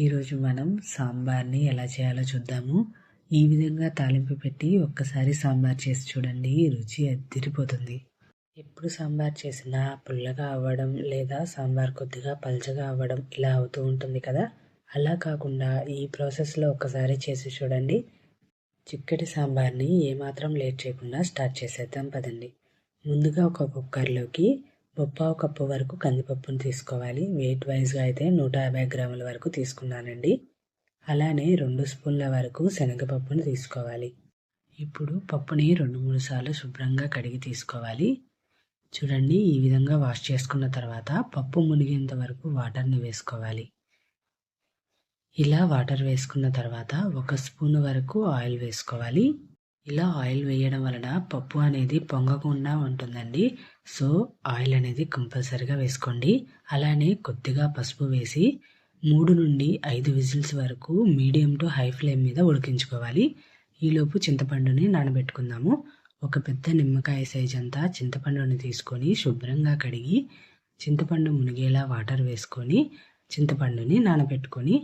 ఈరోజు మనం సాంబార్ని ఎలా చేయాలో చూద్దాము. ఈ విధంగా తాలింపు పెట్టి ఒక్కసారి సాంబార్ చేసి చూడండి, రుచి అదిరిపోతుంది. ఎప్పుడు సాంబార్ చేసినా పుల్లగా అవ్వడం లేదా సాంబార్ కొద్దిగా పల్చగా అవ్వడం ఇలా అవుతూ ఉంటుంది కదా. అలా కాకుండా ఈ ప్రాసెస్లో ఒక్కసారి చేసి చూడండి. చిక్కటి సాంబార్ని ఏమాత్రం లేట్ చేయకుండా స్టార్ట్ చేసేద్దాం పదండి. ముందుగా ఒక కుక్కర్లోకి 1/4 కప్పు వరకు కందిపప్పును తీసుకోవాలి. వెయిట్ వైజ్గా అయితే 150 గ్రాముల వరకు తీసుకున్నానండి. అలానే 2 స్పూన్ల వరకు శనగపప్పును తీసుకోవాలి. ఇప్పుడు పప్పుని 2-3 సార్లు శుభ్రంగా కడిగి తీసుకోవాలి. చూడండి, ఈ విధంగా వాష్ చేసుకున్న తర్వాత పప్పు మునిగేంత వరకు వాటర్ని వేసుకోవాలి. ఇలా వాటర్ వేసుకున్న తర్వాత 1 స్పూన్ వరకు ఆయిల్ వేసుకోవాలి. ఇలా ఆయిల్ వేయడం వలన పప్పు అనేది పొంగకుండా ఉంటుందండి. సో ఆయిల్ అనేది కంపల్సరీగా వేసుకోండి. అలానే కొద్దిగా పసుపు వేసి 3 నుండి 5 విజిల్స్ వరకు మీడియం టు హై ఫ్లేమ్ మీద ఉడికించుకోవాలి. ఈలోపు చింతపండుని నానబెట్టుకుందాము. ఒక పెద్ద నిమ్మకాయ సైజ్ అంతా చింతపండుని తీసుకొని శుభ్రంగా కడిగి చింతపండు మునిగేలా వాటర్ వేసుకొని చింతపండుని నానబెట్టుకొని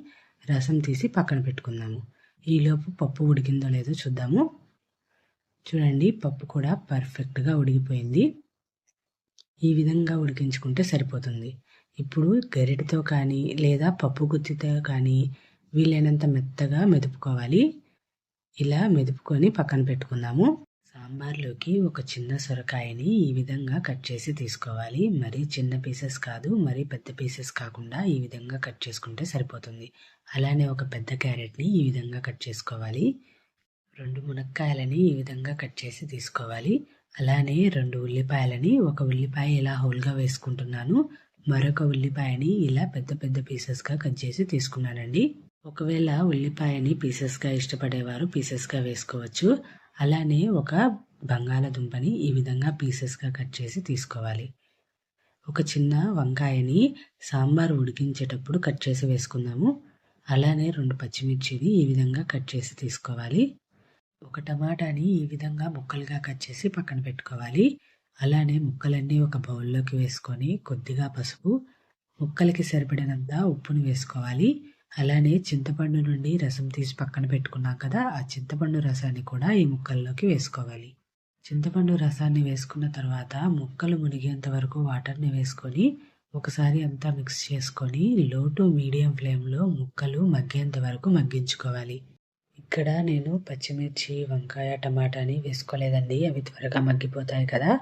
రసం తీసి పక్కన పెట్టుకుందాము. ఈలోపు పప్పు ఉడికిందో లేదో చూద్దాము. చూడండి, పప్పు కూడా పర్ఫెక్ట్గా ఉడికిపోయింది. ఈ విధంగా ఉడికించుకుంటే సరిపోతుంది. ఇప్పుడు గరిటెతో కానీ లేదా పప్పు గుత్తితో కానీ వీలైనంత మెత్తగా మెదుపుకోవాలి. ఇలా మెదుపుకొని పక్కన పెట్టుకుందాము. సాంబార్లోకి ఒక చిన్న సొరకాయని ఈ విధంగా కట్ చేసి తీసుకోవాలి. మరీ చిన్న పీసెస్ కాదు, మరీ పెద్ద పీసెస్ కాకుండా ఈ విధంగా కట్ చేసుకుంటే సరిపోతుంది. అలానే ఒక పెద్ద క్యారెట్ని ఈ విధంగా కట్ చేసుకోవాలి. 2 మునక్కాయలని ఈ విధంగా కట్ చేసి తీసుకోవాలి. అలానే 2 ఉల్లిపాయలని, ఒక ఉల్లిపాయ ఇలా హోల్గా వేసుకుంటున్నాను. మరొక ఉల్లిపాయని ఇలా పెద్ద పెద్ద పీసెస్గా కట్ చేసి తీసుకున్నానండి. ఒకవేళ ఉల్లిపాయని పీసెస్గా ఇష్టపడేవారు పీసెస్గా వేసుకోవచ్చు. అలానే ఒక బంగాళదుంపని ఈ విధంగా పీసెస్గా కట్ చేసి తీసుకోవాలి. ఒక చిన్న వంకాయని సాంబార్ ఉడికించేటప్పుడు కట్ చేసి వేసుకుందాము. అలానే 2 పచ్చిమిర్చిని ఈ విధంగా కట్ చేసి తీసుకోవాలి. ఒక టమాటాని ఈ విధంగా ముక్కలుగా కట్ చేసి పక్కన పెట్టుకోవాలి. అలానే ముక్కలన్నీ ఒక బౌల్లోకి వేసుకొని కొద్దిగా పసుపు, ముక్కలకి సరిపడినంత ఉప్పుని వేసుకోవాలి. అలానే చింతపండు నుండి రసం తీసి పక్కన పెట్టుకున్నాం కదా, ఆ చింతపండు రసాన్ని కూడా ఈ ముక్కల్లోకి వేసుకోవాలి. చింతపండు రసాన్ని వేసుకున్న తర్వాత ముక్కలు మునిగేంత వరకు వాటర్ని వేసుకొని ఒకసారి అంతా మిక్స్ చేసుకొని లో టు మీడియం ఫ్లేమ్లో ముక్కలు మగ్గేంత వరకు మగ్గించుకోవాలి. ఇక్కడ నేను పచ్చిమిర్చి, వంకాయ, టమాటాని వేసుకోలేదండి. అవి త్వరగా మగ్గిపోతాయి కదా.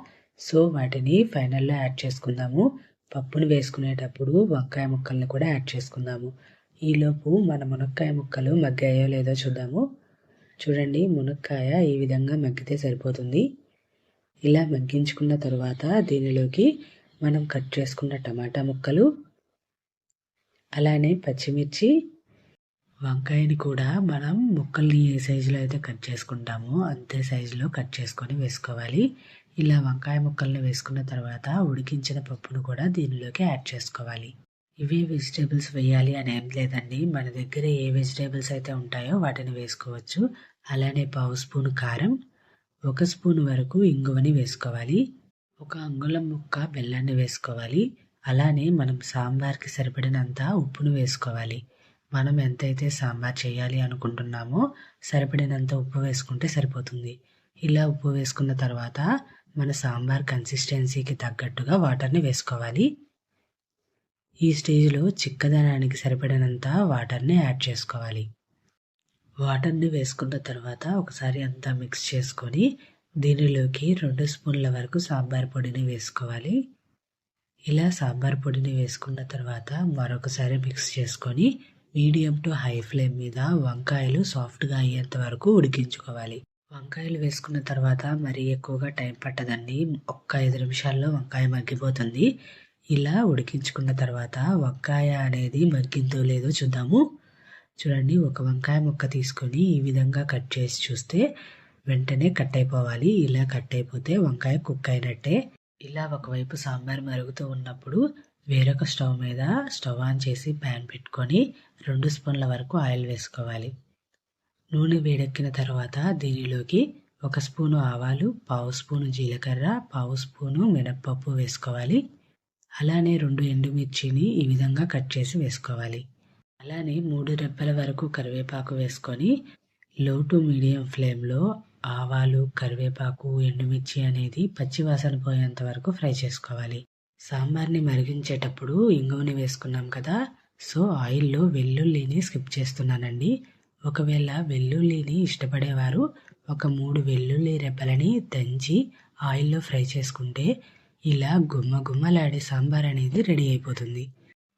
సో వాటిని ఫైనల్లో యాడ్ చేసుకుందాము. పప్పుని వేసుకునేటప్పుడు వంకాయ ముక్కల్ని కూడా యాడ్ చేసుకుందాము. ఈలోపు మన మునక్కాయ ముక్కలు మగ్గాయో లేదో చూద్దాము. చూడండి, మునక్కాయ ఈ విధంగా మగ్గితే సరిపోతుంది. ఇలా మగ్గించుకున్న తర్వాత దీనిలోకి మనం కట్ చేసుకున్న టమాటా ముక్కలు, అలానే పచ్చిమిర్చి, వంకాయని కూడా మనం ముక్కల్ని ఏ సైజులో అయితే కట్ చేసుకుంటామో అంతే సైజులో కట్ చేసుకొని వేసుకోవాలి. ఇలా వంకాయ ముక్కల్ని వేసుకున్న తర్వాత ఉడికించిన పప్పును కూడా దీనిలోకి యాడ్ చేసుకోవాలి. ఇవే వెజిటేబుల్స్ వేయాలి అని ఏం లేదండి. మన దగ్గర ఏ వెజిటేబుల్స్ అయితే ఉంటాయో వాటిని వేసుకోవచ్చు. అలానే 1/2 స్పూన్ కారం, 1 స్పూన్ వరకు ఇంగువని వేసుకోవాలి. 1 అంగుళం ముక్క బెల్లాన్ని వేసుకోవాలి. అలానే మనం సాంబార్కి సరిపడినంత ఉప్పును వేసుకోవాలి. మనం ఎంతైతే సాంబార్ చేయాలి అనుకుంటున్నామో సరిపడినంత ఉప్పు వేసుకుంటే సరిపోతుంది. ఇలా ఉప్పు వేసుకున్న తర్వాత మన సాంబార్ కన్సిస్టెన్సీకి తగ్గట్టుగా వాటర్ని వేసుకోవాలి. ఈ స్టేజ్లో చిక్కదనానికి సరిపడినంత వాటర్ని యాడ్ చేసుకోవాలి. వాటర్ని వేసుకున్న తర్వాత ఒకసారి అంతా మిక్స్ చేసుకొని దీనిలోకి 2 స్పూన్ల వరకు సాంబార్ పొడిని వేసుకోవాలి. ఇలా సాంబార్ పొడిని వేసుకున్న తర్వాత మరొకసారి మిక్స్ చేసుకొని మీడియం టు హై ఫ్లేమ్ మీద వంకాయలు సాఫ్ట్గా అయ్యేంత వరకు ఉడికించుకోవాలి. వంకాయలు వేసుకున్న తర్వాత మరీ ఎక్కువగా టైం పట్టదండి. 5 నిమిషాల్లో వంకాయ మగ్గిపోతుంది. ఇలా ఉడికించుకున్న తర్వాత వంకాయ అనేది మగ్గిందో లేదో చూద్దాము. చూడండి, ఒక వంకాయ ముక్క తీసుకొని ఈ విధంగా కట్ చేసి చూస్తే వెంటనే కట్ అయిపోవాలి. ఇలా కట్ అయిపోతే వంకాయ కుక్ అయినట్టే. ఇలా ఒకవైపు సాంబార్ మరుగుతూ ఉన్నప్పుడు వేరొక స్టవ్ మీద స్టవ్ ఆన్ చేసి ప్యాన్ పెట్టుకొని 2 స్పూన్ల వరకు ఆయిల్ వేసుకోవాలి. నూనె వేడెక్కిన తర్వాత దీనిలోకి 1 స్పూను ఆవాలు, 1/2 స్పూను జీలకర్ర, 1/2 స్పూను మినప్పప్పు వేసుకోవాలి. అలానే 2 ఎండుమిర్చిని ఈ విధంగా కట్ చేసి వేసుకోవాలి. అలానే 3 రెబ్బల వరకు కరివేపాకు వేసుకొని లో టు మీడియం ఫ్లేమ్లో ఆవాలు, కరివేపాకు, ఎండుమిర్చి అనేది పచ్చి వాసన పోయేంత వరకు ఫ్రై చేసుకోవాలి. సాంబార్ని మరిగించేటప్పుడు ఇంగువని వేసుకున్నాం కదా, సో ఆయిల్లో వెల్లుల్లిని స్కిప్ చేస్తున్నానండి. ఒకవేళ వెల్లుల్లిని ఇష్టపడేవారు ఒక 3 వెల్లుల్లి రెబ్బలని దంచి ఆయిల్లో ఫ్రై చేసుకుంటే ఇలా గుమ్మలాడే సాంబార్ అనేది రెడీ అయిపోతుంది.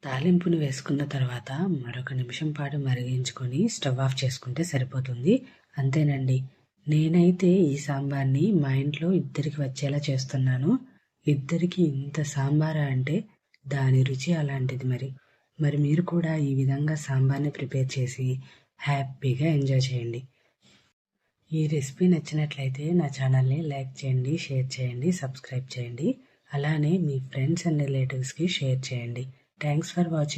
తాలింపుని వేసుకున్న తర్వాత మరొక నిమిషం పాటు మరిగించుకొని స్టవ్ ఆఫ్ చేసుకుంటే సరిపోతుంది. అంతేనండి. నేనైతే ఈ సాంబార్ని మా ఇంట్లో ఇద్దరికి వచ్చేలా చేస్తున్నాను. ఇద్దరికి ఇంత సాంబారా అంటే దాని రుచి అలాంటిది. మరి మీరు కూడా ఈ విధంగా సాంబార్ని ప్రిపేర్ చేసి హ్యాపీగా ఎంజాయ్ చేయండి. ఈ రెసిపీ నచ్చినట్లయితే నా ఛానల్ని లైక్ చేయండి, షేర్ చేయండి, సబ్స్క్రైబ్ చేయండి. అలానే మీ ఫ్రెండ్స్ అండ్ రిలేటివ్స్కి షేర్ చేయండి. Thanks for watching.